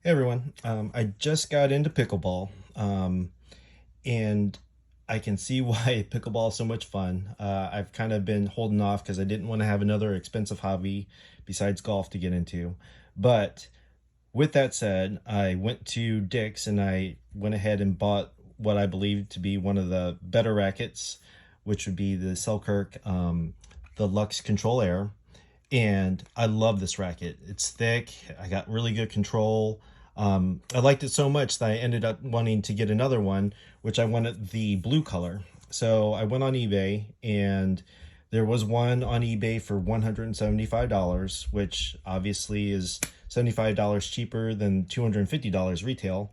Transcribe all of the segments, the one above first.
Hey everyone, I just got into pickleball, and I can see why pickleball is so much fun. I've kind of been holding off because I didn't want to have another expensive hobby besides golf to get into. But with that said, I went to Dick's and I went ahead and bought what I believe to be one of the better rackets, which would be the Selkirk, the Luxx Control Air. And I love this racket. It's thick. I got really good control. I liked it so much that I ended up wanting to get another one, which I wanted the blue color. So I went on eBay and there was one on eBay for $175, which obviously is $75 cheaper than $250 retail.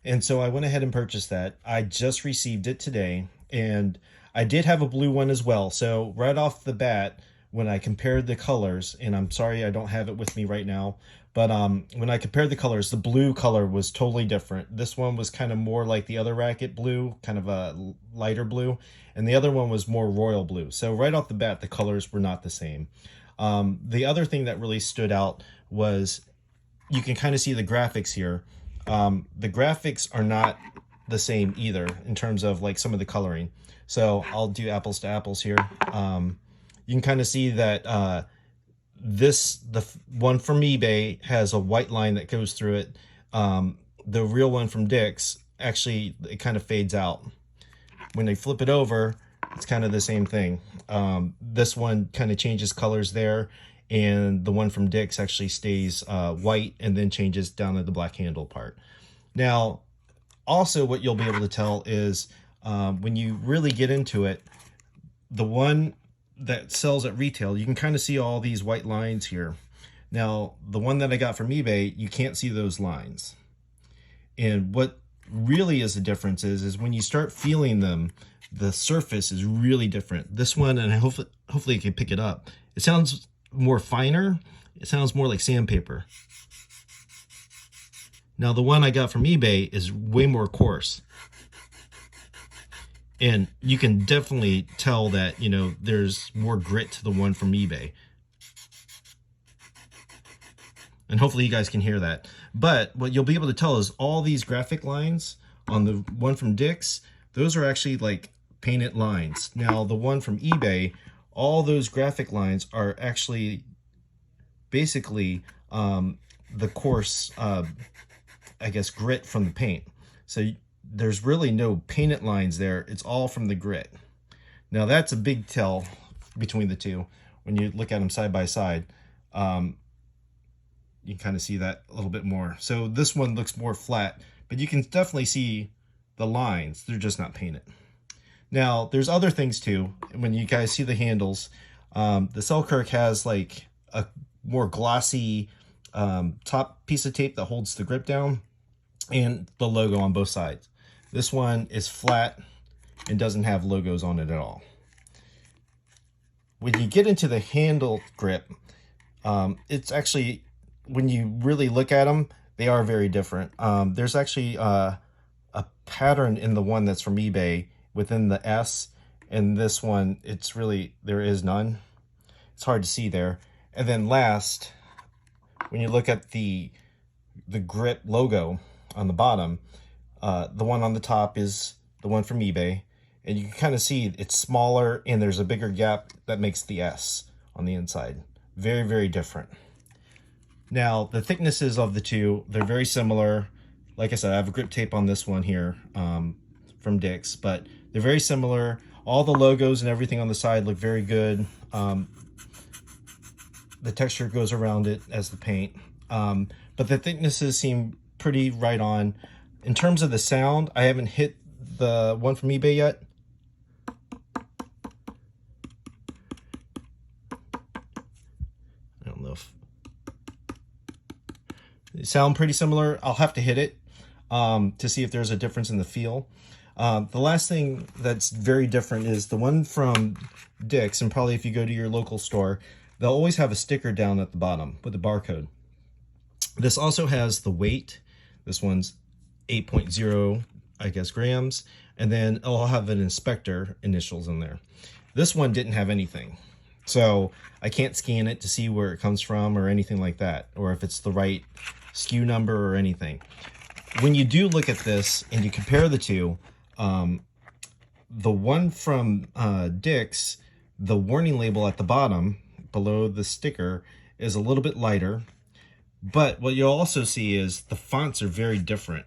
And so I went ahead and purchased that. I just received it today, and I did have a blue one as well. So right off the bat, when I compared the colors, and I'm sorry I don't have it with me right now, but when I compared the colors, the blue color was totally different. This one was kind of more like the other racket blue, kind of a lighter blue, and the other one was more royal blue. So right off the bat, the colors were not the same. The other thing that really stood out was you can kind of see the graphics here. The graphics are not the same either in terms of like some of the coloring. So I'll do apples to apples here. You can kind of see that the one from eBay has a white line that goes through it. The real one from Dick's, actually, it kind of fades out. When they flip it over, it's kind of the same thing. This one kind of changes colors there, and the one from Dick's actually stays white and then changes down to the black handle part. Now, also what you'll be able to tell is when you really get into it, the one that sells at retail, you can kind of see all these white lines here. Now, the one that I got from eBay, you can't see those lines. And what really is the difference is when you start feeling them, the surface is really different. This one, and hopefully you can pick it up, it sounds more finer. It sounds more like sandpaper. Now, the one I got from eBay is way more coarse. And you can definitely tell that, you know, there's more grit to the one from eBay. And hopefully you guys can hear that. But what you'll be able to tell is all these graphic lines on the one from Dick's, those are actually like painted lines. Now, the one from eBay, all those graphic lines are actually basically the coarse, I guess, grit from the paint. So there's really no painted lines there. It's all from the grit. Now that's a big tell between the two. When you look at them side by side, you can kind of see that a little bit more. So this one looks more flat, but you can definitely see the lines. They're just not painted. Now there's other things too. When you guys see the handles, the Selkirk has like a more glossy top piece of tape that holds the grip down, and the logo on both sides. This one is flat and doesn't have logos on it at all. When you get into the handle grip, it's actually, when you really look at them, they are very different. There's actually a pattern in the one that's from eBay within the S, and this one, it's really, there is none. It's hard to see there. And then last, when you look at the grip logo on the bottom, the one on the top is the one from eBay, and you can kind of see it's smaller and there's a bigger gap that makes the S on the inside. Very, very different. Now, the thicknesses of the two, they're very similar. Like I said, I have a grip tape on this one here from Dick's, but they're very similar. All the logos and everything on the side look very good. The texture goes around it as the paint, but the thicknesses seem pretty right on. In terms of the sound, I haven't hit the one from eBay yet. I don't know if they sound pretty similar. I'll have to hit it to see if there's a difference in the feel. The last thing that's very different is the one from Dick's, and probably if you go to your local store, they'll always have a sticker down at the bottom with the barcode. This also has the weight. This one's 8.0, I guess, grams, and then I'll have an inspector initials in there. This one didn't have anything, so I can't scan it to see where it comes from or anything like that, or if it's the right SKU number or anything. When you do look at this and you compare the two, the one from Dick's, the warning label at the bottom below the sticker is a little bit lighter, but what you'll also see is the fonts are very different.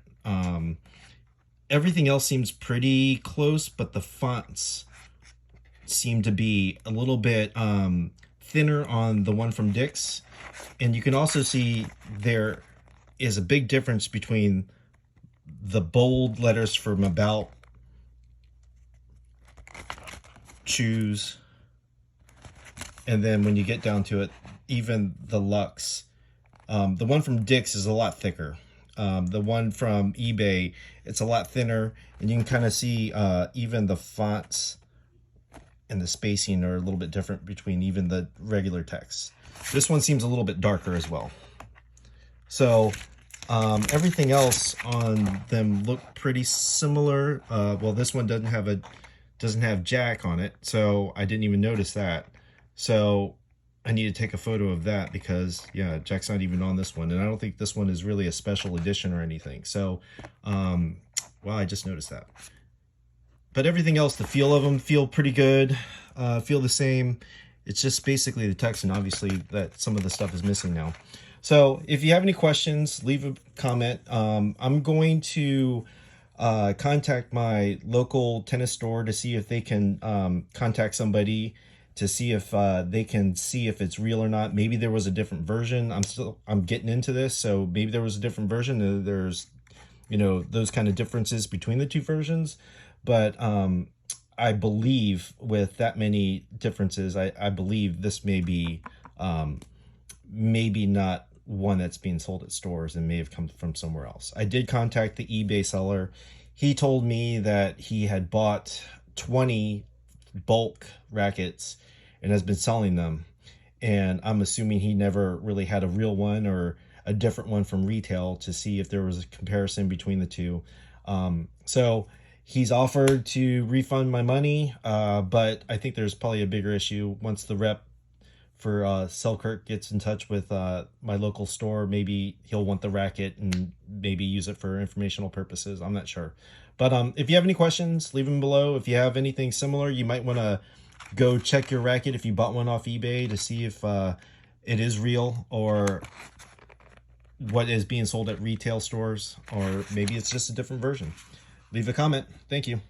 Everything else seems pretty close, but the fonts seem to be a little bit thinner on the one from Dick's. And you can also see there is a big difference between the bold letters from About, Choose, and then when you get down to it, even the Luxx. The one from Dick's is a lot thicker. The one from eBay, it's a lot thinner, and you can kind of see even the fonts and the spacing are a little bit different between even the regular text. This one seems a little bit darker as well. So everything else on them look pretty similar. Well, this one doesn't have jack on it, so I didn't even notice that. So I need to take a photo of that because, yeah, jack's not even on this one. And I don't think this one is really a special edition or anything. So, well, I just noticed that. But everything else, the feel of them feel pretty good, feel the same. It's just basically the text, and obviously that some of the stuff is missing now. So if you have any questions, leave a comment. I'm going to contact my local tennis store to see if they can contact somebody to see if they can see if it's real or not. Maybe there was a different version. I'm getting into this, so maybe there was a different version. There's, you know, those kind of differences between the two versions. But I believe with that many differences, I believe this may be maybe not one that's being sold at stores and may have come from somewhere else. I did contact the eBay seller. He told me that he had bought 20 bulk rackets and has been selling them, and I'm assuming he never really had a real one or a different one from retail to see if there was a comparison between the two. So he's offered to refund my money, but I think there's probably a bigger issue once the rep for Selkirk gets in touch with my local store. Maybe he'll want the racket and maybe use it for informational purposes. I'm not sure. But if you have any questions, leave them below. If you have anything similar, you might want to go check your racket if you bought one off eBay to see if it is real or what is being sold at retail stores, or maybe it's just a different version. Leave a comment. Thank you.